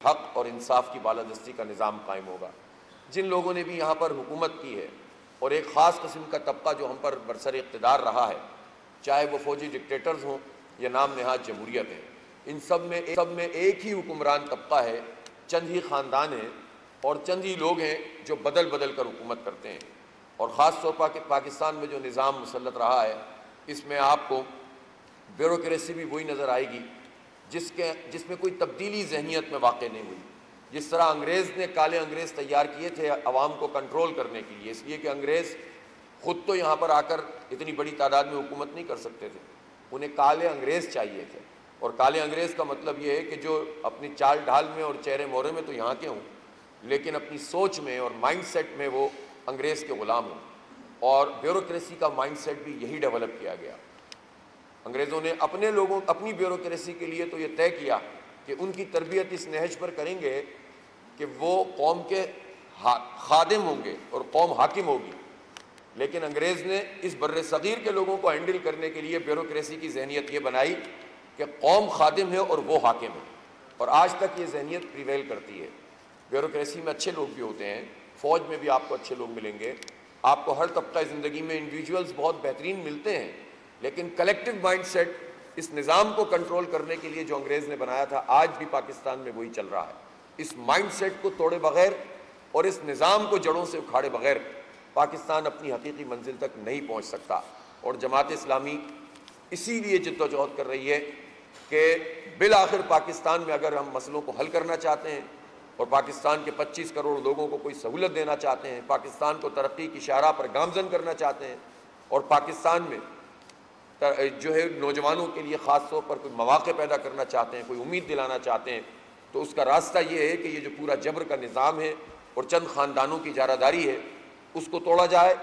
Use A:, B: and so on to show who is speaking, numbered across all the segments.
A: حق اور انصاف کی بالادستی کا نظام قائم ہوگا۔ جن لوگوں نے بھی یہاں پر حکومت کی ہے اور ایک خاص قسم کا طبقہ جو ہم پر برسر اقتدار رہا ہے، چاہے وہ فوجی ڈکٹیٹرز ہوں یا نام نہاد جمہوریت ہیں، ان سب میں ایک ہی حکمران طبقہ ہے، چند ہی خاندان ہیں اور چند ہی لوگ ہیں جو بدل بدل کر حکومت کرتے ہیں۔ اور خاص طور پر پاکستان میں جو نظام مسلط رہا ہے، اس میں آپ کو بیوروکریسی بھی وہی نظر آئے گی جس میں کوئی تبدیلی ذہنیت میں واقع نہیں ہوئی۔ جس طرح انگریز نے کالے انگریز تیار کیے تھے عوام کو کنٹرول کرنے کے لیے، اس لیے کہ انگریز خود تو یہاں پر آ کر اتنی بڑی تعداد میں حکومت نہیں کر سکتے تھے، انہیں کالے انگریز چاہیے تھے۔ اور کالے انگریز کا مطلب یہ ہے کہ جو اپنی چال ڈھال میں اور چہرے مورے میں تو یہاں کے ہوں، لیکن اپنی سوچ میں اور مائنڈ سیٹ میں وہ انگریز کے غلام ہوں۔ اور بیوروکریسی کا مائنڈ سیٹ بھی یہی ڈیولپ کیا گیا۔ انگریزوں نے اپنے لوگوں اپنی بیوروکریسی کے لیے تو یہ طے کیا کہ ان کی تربیت اس نہج پر کریں گے کہ وہ قوم کے خادم ہوں گے اور قوم حاکم ہوگی، لیکن انگریز نے اس بر صغیر کے لوگوں کو ہینڈل کرنے کے لیے بیوروکریسی کی ذہنیت یہ بنائی کہ قوم خادم ہے اور وہ حاکم ہے، اور آج تک یہ ذہنیت پریویل کرتی ہے۔ بیوروکریسی میں اچھے لوگ بھی ہوتے ہیں، فوج میں بھی آپ کو اچھے لوگ ملیں گے، آپ کو ہر طبقہ زندگی میں انڈیویجولز بہت بہترین ملتے ہیں، لیکن کلیکٹیو مائنڈ سیٹ اس نظام کو کنٹرول کرنے کے لیے جو انگریز نے بنایا تھا، آج بھی پاکستان میں وہی چل رہا ہے۔ اس مائنڈ سیٹ کو توڑے بغیر اور اس نظام کو جڑوں سے اکھاڑے بغیر پاکستان اپنی حقیقی منزل تک نہیں پہنچ سکتا۔ اور جماعت اسلامی اسی لیے جدوجہد کر رہی ہے کہ بالآخر پاکستان میں اگر ہم مسئلوں کو حل کرنا چاہتے ہیں اور پاکستان کے 25 کروڑ لوگوں کو کوئی سہولت دینا چاہتے ہیں، پاکستان کو ترقی کی شاہراہ پر گامزن کرنا چاہتے ہیں، اور پاکستان میں جو ہے نوجوانوں کے لیے خاص طور پر کوئی مواقع پیدا کرنا چاہتے ہیں، کوئی امید دلانا چاہتے ہیں، تو اس کا راستہ یہ ہے کہ یہ جو پورا جبر کا نظام ہے اور چند خاندانوں کی اجارہ داری ہے، اس کو توڑا جائے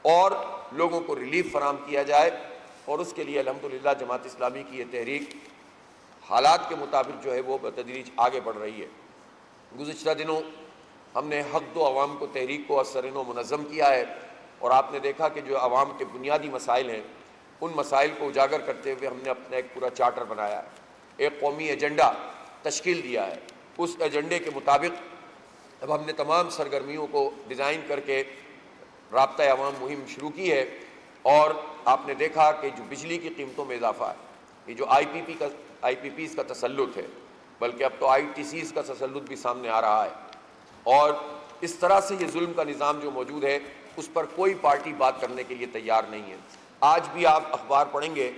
A: اور لوگوں کو ریلیف فراہم کیا جائے۔ اور اس کے لیے الحمدللہ جماعت اسلامی کی یہ تحریک حالات کے مطابق جو ہے وہ بتدریج آگے بڑھ رہی ہے۔ گزشتہ دنوں ہم نے حق دو عوام کو تحریک کو ازسرِ نو منظم کیا ہے، اور آپ نے دیکھا کہ جو عوام کے بنیادی مسائل ہیں، ان مسائل کو اجاگر کرتے ہوئے ہم نے اپنا ایک پورا چارٹر بنایا ہے، ایک قومی ایجنڈا تشکیل دیا ہے۔ اس ایجنڈے کے مطابق اب ہم نے تمام سرگرمیوں کو ڈیزائن کر کے رابطہ عوام مہم شروع کی ہے، اور آپ نے دیکھا کہ جو بجلی کی قیمتوں میں اضافہ ہے، یہ جو آئی پی پیز کا تسلط ہے، بلکہ اب تو آئی ٹی سیز کا تسلط بھی سامنے آ رہا ہے، اور اس طرح سے یہ ظلم کا نظام جو موجود ہے اس پر کوئی پارٹی بات کرنے کے لیے تیار نہیں ہے۔ آج بھی آپ اخبار پڑھیں گے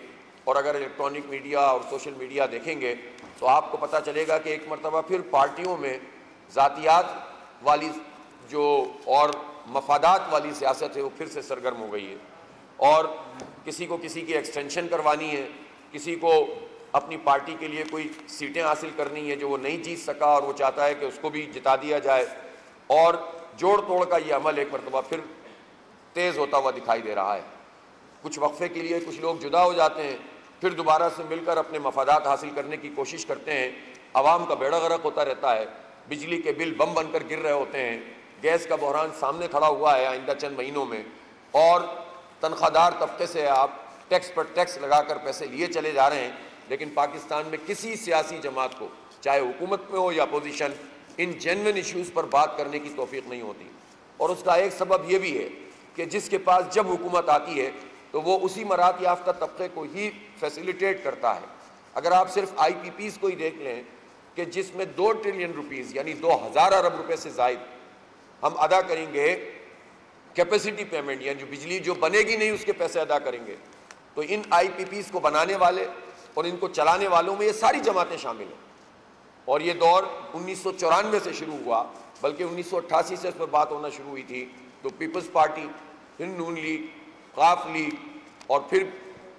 A: اور اگر الیکٹرانک میڈیا اور سوشل میڈیا دیکھیں گے تو آپ کو پتہ چلے گا کہ ایک مرتبہ پھر پارٹیوں میں ذاتیات والی جو اور مفادات والی سیاست ہے وہ پھر سے سرگرم ہو گئی ہے، اور کسی کو کسی کی ایکسٹینشن کروانی ہے، کسی کو اپنی پارٹی کے لیے کوئی سیٹیں حاصل کرنی ہے جو وہ نہیں جیت سکا اور وہ چاہتا ہے کہ اس کو بھی جتا دیا جائے، اور جوڑ توڑ کا یہ عمل ایک مرتبہ پھر تیز ہوتا ہوا دکھائی دے رہا ہے۔ کچھ وقفے کے لیے کچھ لوگ جدا ہو جاتے ہیں، پھر دوبارہ سے مل کر اپنے مفادات حاصل کرنے کی کوشش کرتے ہیں، عوام کا بیڑا غرق ہوتا رہتا ہے، بجلی کے بل بم بن کر گر رہے ہوتے ہیں، گیس کا بحران سامنے کھڑا ہوا ہے آئندہ چند مہینوں میں، اور تنخواہ دار طبقے سے آپ ٹیکس پر ٹیکس لگا کر پیسے لیے چلے جا رہے ہیں، لیکن پاکستان میں کسی سیاسی جماعت کو چاہے حکومت میں ہو یا اپوزیشن ان جینوئن ایشوز پر بات کرنے کی توفیق نہیں ہوتی۔ اور اس کا ایک سبب یہ بھی ہے کہ جس کے پاس جب حکومت آتی ہے تو وہ اسی مراعات یافتہ طبقے کو ہی فیسیلیٹیٹ کرتا ہے۔ اگر آپ صرف آئی پی پیز کو ہی دیکھ لیں کہ جس میں 2 ٹریلین روپیز یعنی 2000 ارب روپے سے زائد ہم ادا کریں گے کیپیسٹی پیمنٹ، یعنی جو بجلی جو بنے گی نہیں اس کے پیسے ادا کریں گے، تو ان آئی پی پیز کو بنانے والے اور ان کو چلانے والوں میں یہ ساری جماعتیں شامل ہیں۔ اور یہ دور 1994 سے شروع ہوا، بلکہ 1988 سے اس پر بات ہونا شروع ہوئی تھی، تو پیپلز پارٹی، پھر نون لیگ، قاف لیگ، اور پھر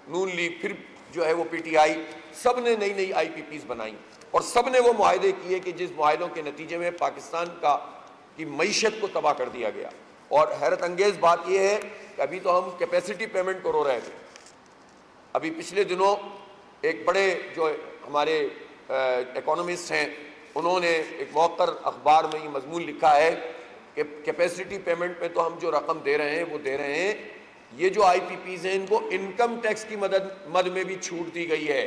A: نون لیگ، پھر جو ہے وہ پی ٹی آئی، سب نے نئی نئی آئی پی پیز بنائی، اور سب نے وہ معاہدے کیے کہ جس معاہدوں کے نتیجے میں پاکستان کی معیشت کو تباہ کر دیا گیا۔ اور حیرت انگیز بات یہ ہے کہ ابھی تو ہم کیپیسٹی پیمنٹ کو رو رہے تھے، ابھی پچھلے دنوں ایک بڑے جو ہمارے اکانومسٹ ہیں انہوں نے ایک موقر اخبار میں یہ مضمون لکھا ہے کہ کیپیسٹی پیمنٹ میں تو ہم جو رقم دے رہے ہیں وہ دے رہے ہیں، یہ جو آئی پی پیز ہیں ان کو انکم ٹیکس کی مد میں بھی چھوٹ دی گئی ہے،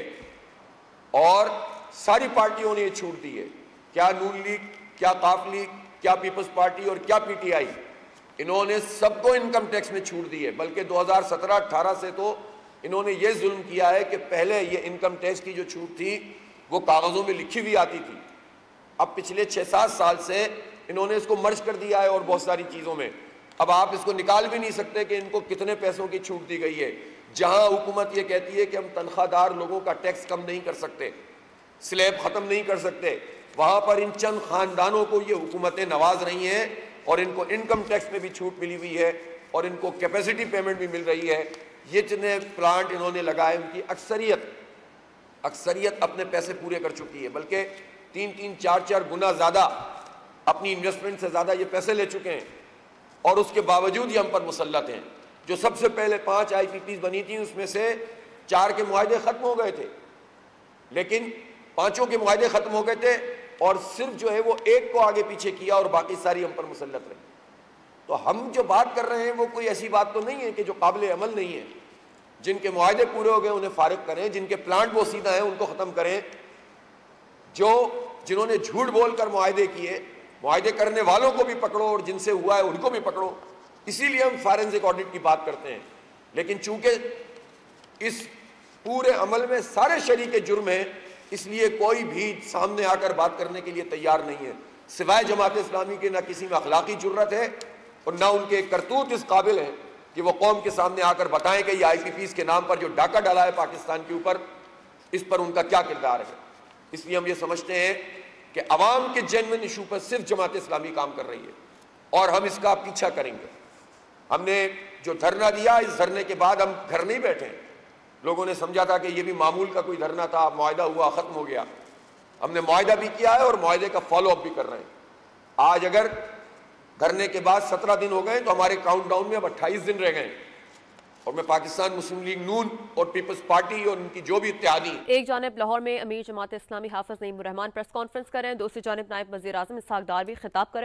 A: اور ساری پارٹیوں نے یہ چھوٹ دی ہے۔ کیا نون لیگ، کیا قاف لیگ، کیا پیپلز پارٹی اور کیا پی ٹی آئی، انہوں نے سب کو انکم ٹیکس میں چھوٹ دی ہے، بلکہ 2017-18 سے تو انہوں نے یہ ظلم کیا ہے کہ پہلے یہ انکم ٹیکس کی جو چھوٹ تھی وہ کاغذوں میں لکھی ہوئی آتی تھی، اب پچھلے 6-7 سال سے انہوں نے اس کو مرج کر دیا ہے اور بہت ساری چیزوں میں، اب آپ اس کو نکال بھی نہیں سکتے کہ ان کو کتنے پیسوں کی چھوٹ دی گئی ہے۔ جہاں حکومت یہ کہتی ہے کہ ہم تنخواہ دار لوگوں کا ٹیکس کم نہیں کر سکتے، سلیب ختم نہیں کر سکتے، وہاں پر ان چند خاندانوں کو یہ حکومتیں نواز رہی ہیں اور ان کو انکم ٹیکس میں بھی چھوٹ ملی ہوئی ہے اور ان کو کیپیسٹی پیمنٹ بھی مل رہی ہے۔ یہ جتنے پلانٹ انہوں نے لگائے ان کی اکثریت اپنے پیسے پورے کر چکی ہے، بلکہ 3-3 4-4 گنا زیادہ اپنی انویسٹمنٹ سے زیادہ یہ پیسے لے چکے ہیں، اور اس کے باوجود یہ ہم پر مسلط ہیں۔ جو سب سے پہلے 5 آئی پی پیز بنی تھیں اس میں سے 4 کے معاہدے ختم ہو گئے تھے، لیکن 5 کے معاہدے ختم ہو گئے تھے اور صرف جو ہے وہ 1 کو آگے پیچھے کیا اور باقی ساری ہم پر مسلط رہی۔ تو ہم جو بات کر رہے ہیں وہ کوئی ایسی بات تو نہیں ہے کہ جو قابل عمل نہیں ہے۔ جن کے معاہدے پورے ہو گئے انہیں فارغ کریں، جن کے پلانٹ وہ سیدھا ہیں ان کو ختم کریں، جنہوں نے جھوٹ بول کر معاہدے کیے، معاہدے کرنے والوں کو بھی پکڑو اور جن سے ہوا ہے ان کو بھی پکڑو۔ اسی لیے ہم فارنزک آڈٹ کی بات کرتے ہیں، لیکن چونکہ اس پورے عمل میں سارے شریک جرم ہیں اس لیے کوئی بھی سامنے آ کر بات کرنے کے لیے تیار نہیں ہے، سوائے جماعت اسلامی کے نہ کسی میں اخلاقی جرت ہے اور نہ ان کے کرتوت اس قابل ہیں کہ وہ قوم کے سامنے آ کر بتائیں کہ یہ آئی پی پیز کے نام پر جو ڈاکہ ڈالا ہے پاکستان کے اوپر اس پر ان کا کیا کردار ہے۔ اس لیے ہم یہ سمجھتے ہیں کہ عوام کے جینوئن ایشو پر صرف جماعت اسلامی کام کر رہی ہے اور ہم اس کا پیچھا کریں گے۔ ہم نے جو دھرنا دیا اس دھرنے کے بعد ہم گھر نہیں بیٹھے، لوگوں نے سمجھا تھا کہ یہ بھی معمول کا کوئی دھرنا تھا، معاہدہ ہوا ختم ہو گیا، ہم نے معاہدہ بھی کیا ہے اور معاہدے کا فالو اپ بھی کر رہے ہیں۔ آج اگر دھرنے کے بعد 17 دن ہو گئے تو ہمارے کاؤنٹ ڈاؤن میں اب 28 دن رہ گئے، اور میں پاکستان مسلم لیگ نون اور پیپلز پارٹی اور ان کی جو بھی اتحادی ہیں۔
B: ایک جانب لاہور میں امیر جماعت اسلامی حافظ نعیم الرحمان پریس کانفرنس کر رہے ہیں، دوسری جانب نائب وزیر اعظم اسحاق ڈار بھی خطاب کر رہے ہیں۔